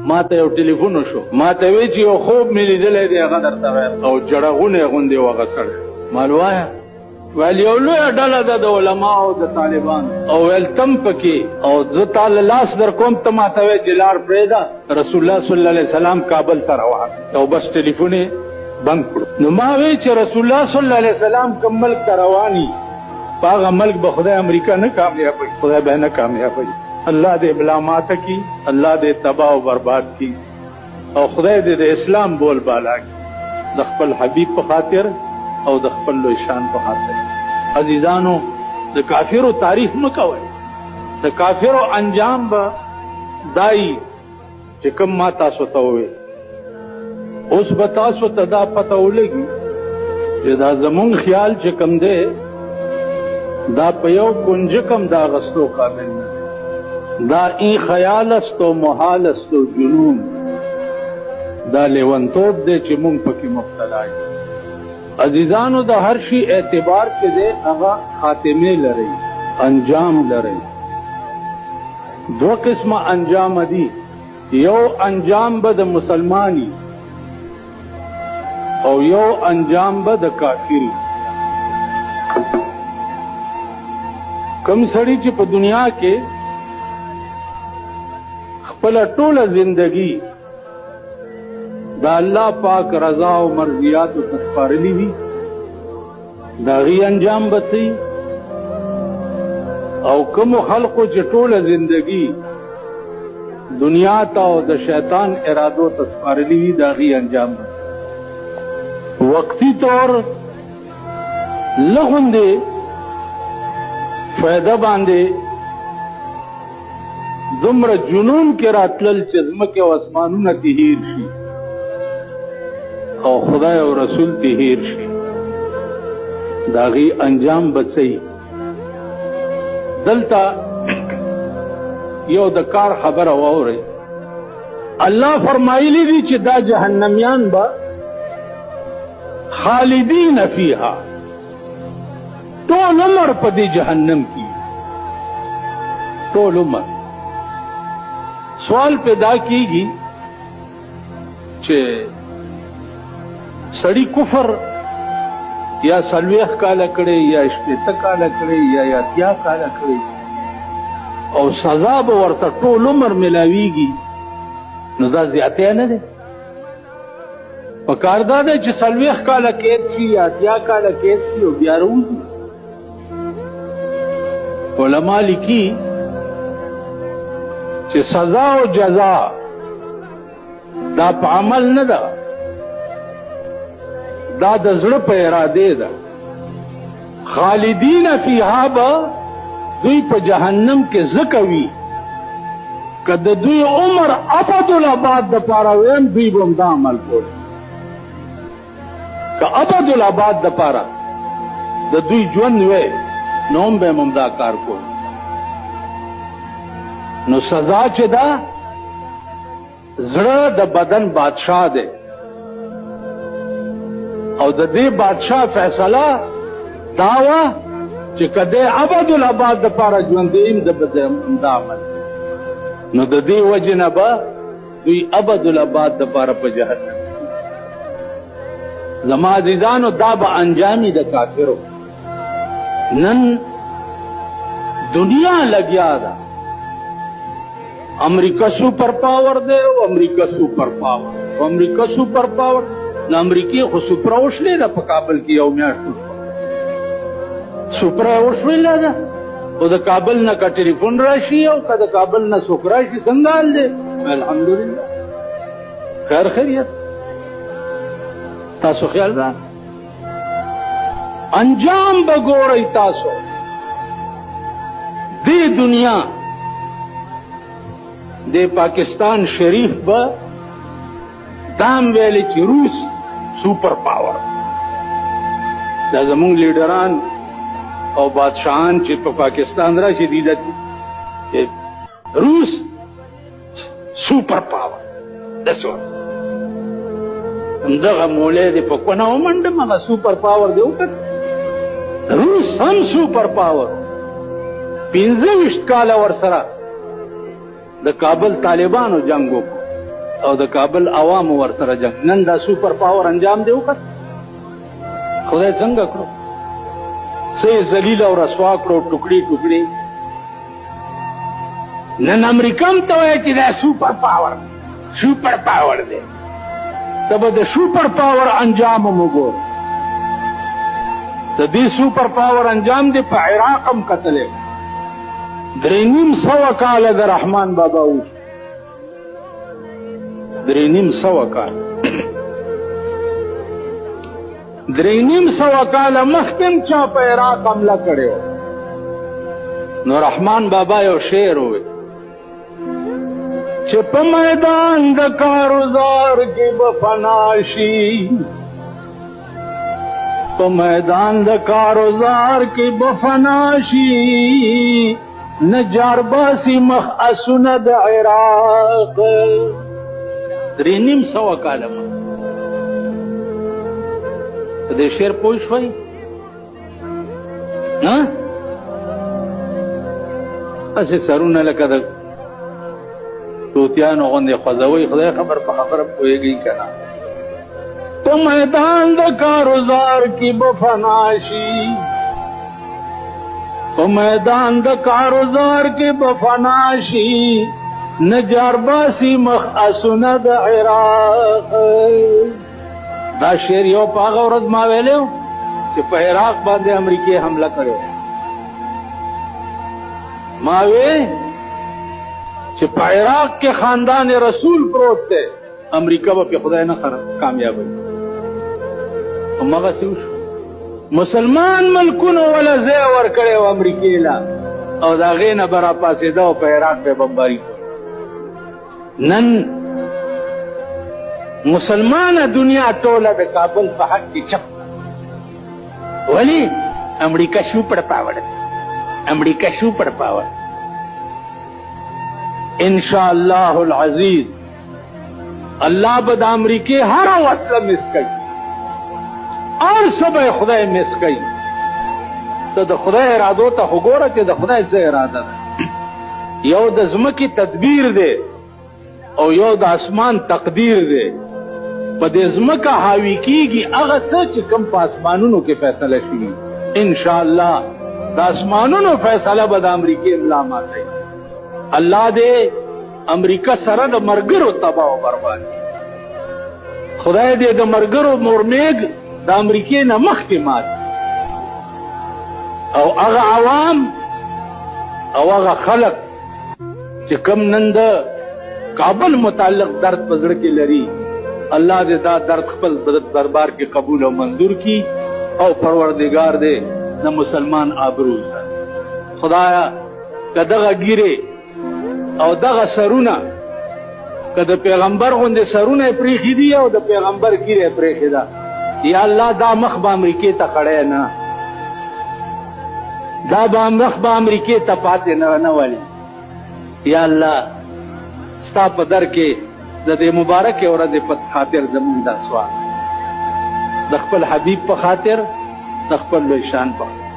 ما ته you telephone وشو، ما ته وی چې یو خوب مې لیدلی دی، هغه درته وایم. او جړغونه غوندې وغه سړی مال وایا ویل یو لویه ډله ده د علماو د طالبانو، او ویل تم پکې، او زه تاله لاس در کوم، ته ما ته وی چې لار پرېږده، رسول الله صلی الله علیه وسلم کابل ته روان، او بس ټلیفون یې بند کړو. نو ما وی چې رسول الله صلی الله علیه وسلم کوم ملک ته رواني، په هغه ملک به خدای امریکا نه کامیابوي، خدای به نه کامیابوي. الله دې بلا ماته کی، الله دې تباہ و برباد کی، او خدای دې د اسلام بول بالا کی، د خپل حبیب په خاطر او د خپل لوی شان په خاطر. عزیزانو، د کافرو تاریخ مه کوئ، د کافرو انجام به دای چې کوم ما تاسو ته وویل. اوس به تاسو ته دا پته ولګي چې دا زمونږ خیال چې کوم دی دا په یو کنجکم دا غستو قابل نه، دا این خیال است و محال است و جنون، دا لیونتوب دی چې مونږ پکې مبتلا یو. عزیزانو، د هر شي اعتبار چې دی هغه خاتمه لري، انجام لري. دو قسمه انجام دي، یو انجام به د مسلمانی او یو انجام به د کافری. کم سړی چې په دنیا کې خپل ټوله زندگی دا الله پاک رضا او مرضیات او تسپارلی وي، دا غي انجام بسي. او کوم خلقو چې ټوله زندگی دنیا ته او د شیطان ارادو تسپارلی وي، دا غي انجام بسي. وقتی طور لغوندې فائدہ باندې دومره جنون کې راتلل چې ځمکې او اسمانونه ته هیر شي او خدای او رسول ته هیر شي، د هغې انجام به څه وي. دلته یو د کار خبره واورئ. الله فرمایلی دي چې دا جهنمیان به خالدین فیها، ټول عمر په دې جهنم کې، ټول عمر. سوال پیدا کیږي چې سړی کفر یا 40 کاله کړي یا 80 کاله کړي یا 80 کاله کړي او سزا به ورته ټول عمر ملاویږي، نو دا زیاتې نه ده. پکار دا ده چې 40 کاله قید شي یا 80 کاله قید شي او بیا وروځي. علماء لیکي چې سزا او جزا دا په عمل نه ده، دا د زړه په اراده ده. خالدین فیها به دوی په جهنم کې ځکه وي که د دوی عمر ابدالآباد دپاره ویم، دوی به همدا عمل کول. که ابدالآباد دپاره د دوی ژوند وی، نو هم به همدا کار کول. نو سزا چې ده، زړه د بدن بادشاہ دی، او د دې بادشاہ فیصله دا وه چې که دی ابدالآباد دپاره ژوندی یم، د به همدا عمل. نو د دې وجې نه به دوی ابدالآباد دپاره په جهنم. زما عزیزانو، دا به انجامي د کافرو. نن دنیا لګیا ده، امریکا سپر پاور دی او امریکا سپر پاور، او امریکا سپر پاور. نو امریکې خو سپره وشلې ده په کابل کې، یو میاشت سپره وشلې ده، او د کابل نه که ټلیفون راشي او که د کابل نه څوک راشي، څنګه حال دی؟ الحمدلله خیر خیریت. تاسو خیال را انجام به ګورئ. تاسو دې دنیا د پاکستان شریف به دام ویلی چې روس سپر پاور. دا زمونږ لیډران او بادشاهان چې په پاکستان راشي، دي چې روس سپر پاور. دسو همدغه مولی دی په کونه ومنډم، هغه سپر پاور دی وکړ. روس هم سپر پاور، 25 کاله ورسره د کابل طالبانو جنگ وکړو، او د کابل عوام ورسره جنگ. نن دا سپر پاور انجام دی وکړ، خدای څنګه کړو؟ سه ذلیل او رسوا کړو، ټوکړي ټوکړي. نن امریکا هم ته وایي چې دا سپر پاور دی. ته به د سپر پاور انجام هم وګور. د دې سپر پاور انجام دی په عراق هم کتلی. 350 کاله د رحمان بابا و، 350 کاله 350 کاله مخکې چا په عراق حمله کړې وه. نو رحمان بابا یو شعر ووی چې په میدان د کاروزار کې به فنا شي، په میدان د کاروزار کې به فنا شي، نه جارباسي مخ اسونه د عراق. 350 کاله په دې شعر پوه شوئ؟ هسې سرونه لکه د توتیانو غوندې خوځوئ. خدای خبر په خبره پوهېږئ که نه؟ په میدان د کاروزار کې به فنا شي، په میدان د کاروزار کې به فنا شي، نه جارباسي مخ اسونه د عراق. دا شعر یو په هغه ورځ ما ویلی و چې په عراق باندې امریکې حمله کړې وه. ما وی چې په عراق کې خاندان رسول پروت دی، امریکا به په خدای نه کامیابوي. همغسې وشو. مسلمان ملکونو وله ځای ورکړی و امریکې له، او د هغې نه به راپاڅېده او په عراق به بمباري کړو. نن مسلمانه دنیا ټوله د کابل په حق کې چپ. ولې؟ امریکا سپر پاور دی، امریکا سپر پاور. انشاءاللہ العزیز اللہ بد امریکې هر وسله مس کوي، اور سبه خدای مس کوي. ته د خدای ارادو ته وګوره چې د خدای څه اراده ده. یو د ځمکې تدبیر دی او یو د اسمان تقدیر دی. په دې ځمکه حاوی کیږي هغه څه چې کوم په اسمانونو کې فیصله شي. انشاءاللہ د اسمانونو فیصله به د امریکې املا ماتوي. الله دې امریکا سره د مرګرو تباہ او برباد کړي. خدای دې د مرګرو مورمیږ د امریکې نه مخکې مات، او هغه عوام او هغه خلق چې کوم نن د کابل متعلق درد په زړه کې لري، الله دې دا درد خپل دربار کې قبول او منظور کړي، او پروردگار دې د مسلمان آبرو ساتي. خدایا که دغه ګیرې او دغه سرونه که د پیغمبر غوندې سرونه یې پرېښي دي او د پیغمبر ګیره یې پرېښې ده، یا الله دا مخ به امریکې ته کړی نه، دا به مخ به امریکې ته پاتې نه ولې. یا الله ستا په در کې د دې مبارکې ورځې په خاطر زمونږ دا سوال، د خپل حبیب په خاطر، د خپل لوی شان په خاطر.